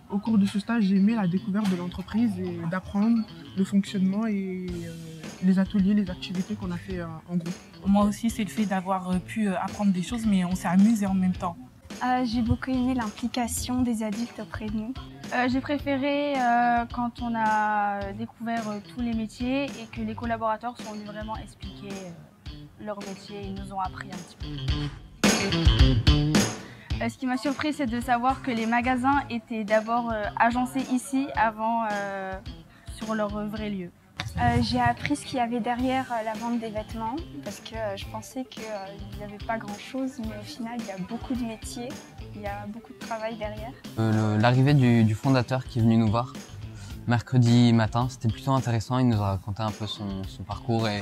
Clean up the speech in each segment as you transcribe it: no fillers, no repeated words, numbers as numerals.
Au cours de ce stage, j'ai aimé la découverte de l'entreprise et d'apprendre le fonctionnement et les ateliers, les activités qu'on a fait en groupe. Moi aussi, c'est le fait d'avoir pu apprendre des choses, mais on s'est amusé en même temps. J'ai beaucoup aimé l'implication des adultes auprès de nous. J'ai préféré quand on a découvert tous les métiers et que les collaborateurs sont venus vraiment expliquer leur métier. Ils nous ont appris un petit peu. Ce qui m'a surpris, c'est de savoir que les magasins étaient d'abord agencés ici avant sur leur vrai lieu. J'ai appris ce qu'il y avait derrière la vente des vêtements parce que je pensais qu'il n'y avait pas grand-chose, mais au final, il y a beaucoup de métiers, il y a beaucoup de travail derrière. L'arrivée du fondateur qui est venu nous voir mercredi matin, c'était plutôt intéressant. Il nous a raconté un peu son parcours et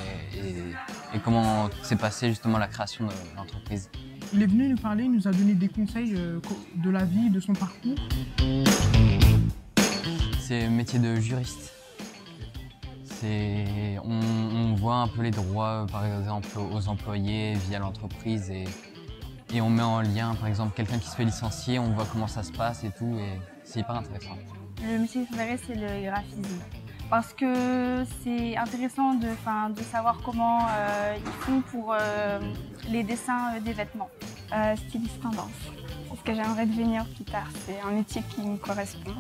comment s'est passée justement la création de l'entreprise. Il est venu nous parler, il nous a donné des conseils de la vie, de son parcours. C'est le métier de juriste. On voit un peu les droits, par exemple, aux employés via l'entreprise et on met en lien, par exemple, quelqu'un qui se fait licencier, on voit comment ça se passe et tout, et c'est hyper intéressant. Le métier préféré, c'est le graphisme. Parce que c'est intéressant de savoir comment ils font pour les dessins des vêtements. Styliste tendance. C'est ce que j'aimerais devenir plus tard. C'est un métier qui me correspond.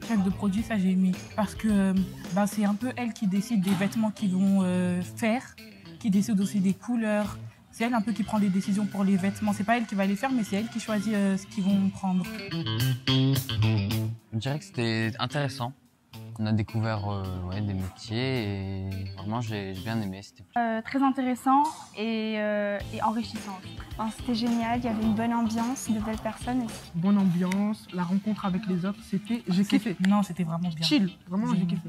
Chef de produit, ça j'ai aimé parce que c'est un peu elle qui décide des vêtements qu'ils vont faire, qui décide aussi des couleurs. C'est elle un peu qui prend les décisions pour les vêtements. C'est pas elle qui va les faire, mais c'est elle qui choisit ce qu'ils vont prendre. Je dirais que c'était intéressant. On a découvert des métiers et vraiment j'ai bien aimé. C'était très intéressant et enrichissant. Enfin, c'était génial, il y avait une bonne ambiance, de belles personnes. Bonne ambiance, la rencontre avec les autres, j'ai kiffé. Non, c'était vraiment bien. Chill, vraiment j'ai kiffé.